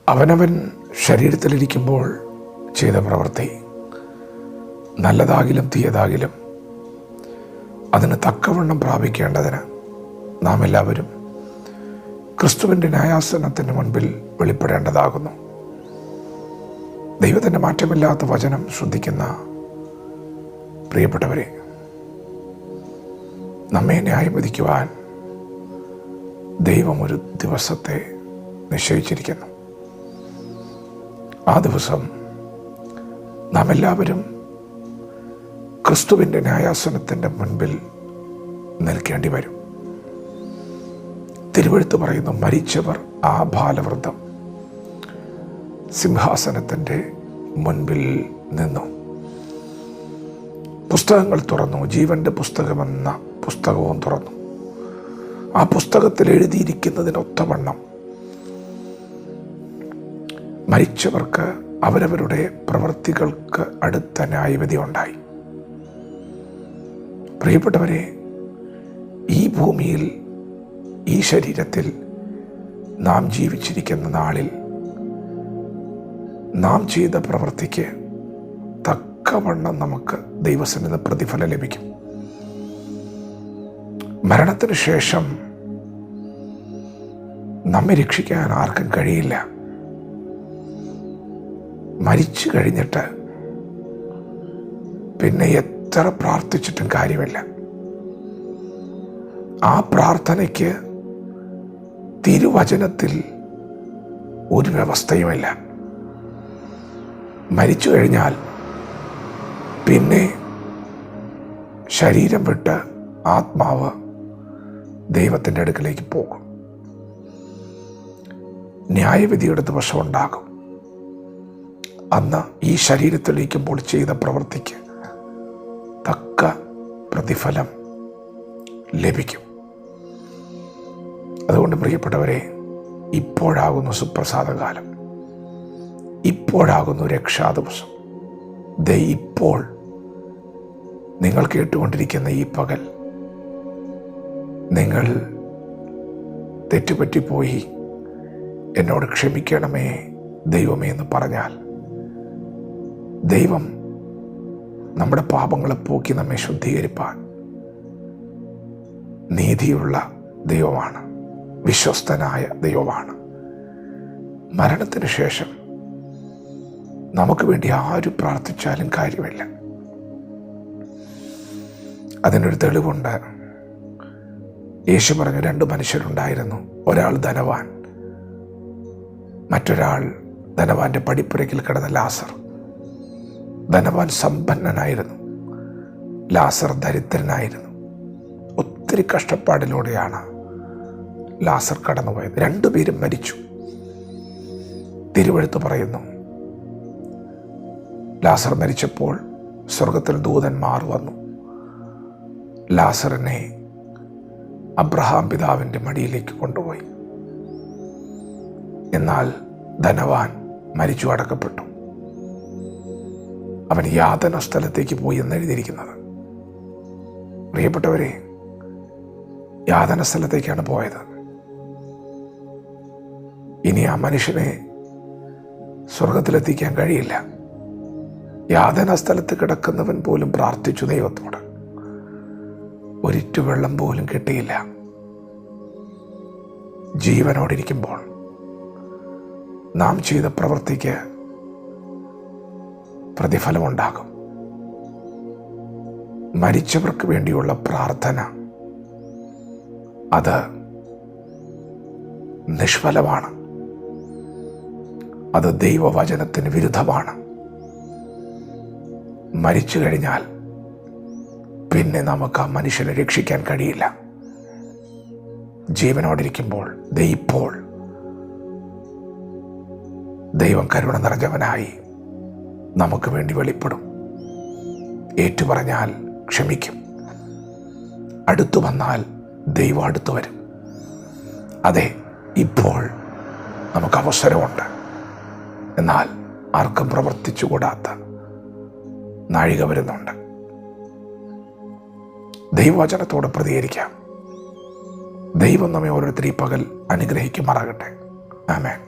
അവനവൻ ശരീരത്തിലിരിക്കുമ്പോൾ ചെയ്ത പ്രവൃത്തി നല്ലതാകിലും തീയതാകിലും അതിന് തക്കവണ്ണം പ്രാപിക്കേണ്ടതിന് നാം എല്ലാവരും ക്രിസ്തുവിൻ്റെ ന്യായാസനത്തിന് മുൻപിൽ വെളിപ്പെടേണ്ടതാകുന്നു. ദൈവത്തിൻ്റെ മാറ്റമില്ലാത്ത വചനം ശ്രദ്ധിക്കുന്ന പ്രിയപ്പെട്ടവരെ, നമ്മെ ന്യായം വിധിക്കുവാൻ ദൈവം ഒരു ദിവസത്തെ നിശ്ചയിച്ചിരിക്കുന്നു. ആ ദിവസം നാം എല്ലാവരും ക്രിസ്തുവിൻ്റെ ന്യായാസനത്തിൻ്റെ മുൻപിൽ നിൽക്കേണ്ടി വരും. തിരുവെഴുത്ത് പറയുന്നു, മരിച്ചവർ ആ ബാലവൃദ്ധം സിംഹാസനത്തിൻ്റെ മുൻപിൽ നിന്നു. പുസ്തകങ്ങൾ തുറന്നു. ജീവൻ്റെ പുസ്തകമെന്ന പുസ്തകവും തുറന്നു. ആ പുസ്തകത്തിൽ എഴുതിയിരിക്കുന്നതിനൊത്തവണ്ണം മരിച്ചവർക്ക് അവരവരുടെ പ്രവൃത്തികൾക്ക് അടുത്ത ന്യായവിധി ഉണ്ടായി. പ്രിയപ്പെട്ടവരെ, ഈ ഭൂമിയിൽ ഈ ശരീരത്തിൽ നാം ജീവിച്ചിരിക്കുന്ന നാളിൽ നാം ചെയ്ത പ്രവൃത്തിക്ക് തക്കവണ്ണം നമുക്ക് ദൈവസന്നിധിയിൽ പ്രതിഫലം ലഭിക്കും. മരണത്തിന് ശേഷം നമ്മെ രക്ഷിക്കാൻ ആർക്കും കഴിയില്ല. മരിച്ചു കഴിഞ്ഞിട്ട് പിന്നെ എത്ര പ്രാർത്ഥിച്ചിട്ടും കാര്യമില്ല. ആ പ്രാർത്ഥനയ്ക്ക് തിരുവചനത്തിൽ ഒരു വ്യവസ്ഥയുമില്ല. മരിച്ചു കഴിഞ്ഞാൽ പിന്നെ ശരീരം വിട്ട് ആത്മാവ് ദൈവത്തിൻ്റെ അടുക്കലേക്ക് പോകും. ന്യായവിധിയുടെ ദിവസം ഉണ്ടാകും. അന്ന് ഈ ശരീരത്തിലിരിക്കുമ്പോൾ ചെയ്ത പ്രവൃത്തിക്ക് തക്ക പ്രതിഫലം ലഭിക്കും. അതുകൊണ്ട് പ്രിയപ്പെട്ടവരെ, ഇപ്പോഴാകുന്നു സുപ്രസാദകാലം, ഇപ്പോഴാകുന്നു രക്ഷാദിവസം. ഇപ്പോൾ നിങ്ങൾ കേട്ടുകൊണ്ടിരിക്കുന്ന ഈ പകൽ നിങ്ങൾ തെറ്റുപറ്റിപ്പോയി എന്നോട് ക്ഷമിക്കണമേ ദൈവമേ എന്ന് പറഞ്ഞാൽ ദൈവം നമ്മുടെ പാപങ്ങളെ പോക്കി നമ്മെ ശുദ്ധീകരിപ്പാൻ നീതിയുള്ള ദൈവമാണ്, വിശ്വസ്തനായ ദൈവമാണ്. മരണത്തിന് ശേഷം നമുക്ക് വേണ്ടി ആര് പ്രാർത്ഥിച്ചാലും കാര്യമില്ല. അതിനൊരു തെളിവുണ്ട്. യേശു പറഞ്ഞു, 2 മനുഷ്യരുണ്ടായിരുന്നു. ഒരാൾ ധനവാൻ, മറ്റൊരാൾ ധനവാന്റെ പടിപ്പുരയ്ക്കിൽ കിടന്ന ലാസർ. ധനവാൻ സമ്പന്നനായിരുന്നു, ലാസർ ദരിദ്രനായിരുന്നു. ഒത്തിരി കഷ്ടപ്പാടിലൂടെയാണ് ലാസർ കടന്നുപോയത്. 2 പേരും മരിച്ചു. തിരുവെഴുത്ത് പറയുന്നു, ലാസർ മരിച്ചപ്പോൾ സ്വർഗത്തിൽ ദൂതന്മാർ വന്നു ലാസറിനെ അബ്രഹാം പിതാവിൻ്റെ മടിയിലേക്ക് കൊണ്ടുപോയി. എന്നാൽ ധനവാൻ മരിച്ചു അടക്കപ്പെട്ടു. അവൻ യാതന സ്ഥലത്തേക്ക് പോയി എന്ന് എഴുതിയിരിക്കുന്നത്. പ്രിയപ്പെട്ടവരെ, യാതന സ്ഥലത്തേക്കാണ് പോയത്. ഇനി ആ മനുഷ്യനെ സ്വർഗത്തിലെത്തിക്കാൻ കഴിയില്ല. യാതന സ്ഥലത്ത് കിടക്കുന്നവൻ പോലും പ്രാർത്ഥിച്ചു ദൈവത്തോട്. ഒരിറ്റു വെള്ളം പോലും കിട്ടിയില്ല. ജീവനോടിരിക്കുമ്പോൾ നാം ചെയ്ത പ്രവൃത്തിക്ക് പ്രതിഫലമുണ്ടാകും. മരിച്ചവർക്ക് വേണ്ടിയുള്ള പ്രാർത്ഥന അത് നിഷ്ഫലമാണ്. അത് ദൈവവചനത്തിന് വിരുദ്ധമാണ്. മരിച്ചു കഴിഞ്ഞാൽ പിന്നെ നമുക്ക് ആ മനുഷ്യനെ രക്ഷിക്കാൻ കഴിയില്ല. ജീവനോടിരിക്കുമ്പോൾ ഇപ്പോൾ ദൈവം കരുണ നിറഞ്ഞവനായി നമുക്ക് വേണ്ടി വെളിപ്പെടും. ഏറ്റുപറഞ്ഞാൽ ക്ഷമിക്കും. അടുത്തു വന്നാൽ ദൈവം അടുത്തു വരും. അതെ, ഇപ്പോൾ നമുക്ക് അവസരമുണ്ട്. എന്നാൽ ആർക്കും പ്രവർത്തിച്ചുകൂടാത്ത നാഴിക വരുന്നുണ്ട്. ദൈവവചനത്തോട് പ്രതികരിക്കാം. ദൈവം നമ്മെ ഓരോരുത്തരും ഈ പകൽ അനുഗ്രഹിക്കുമാറാകട്ടെ. ആമേൻ.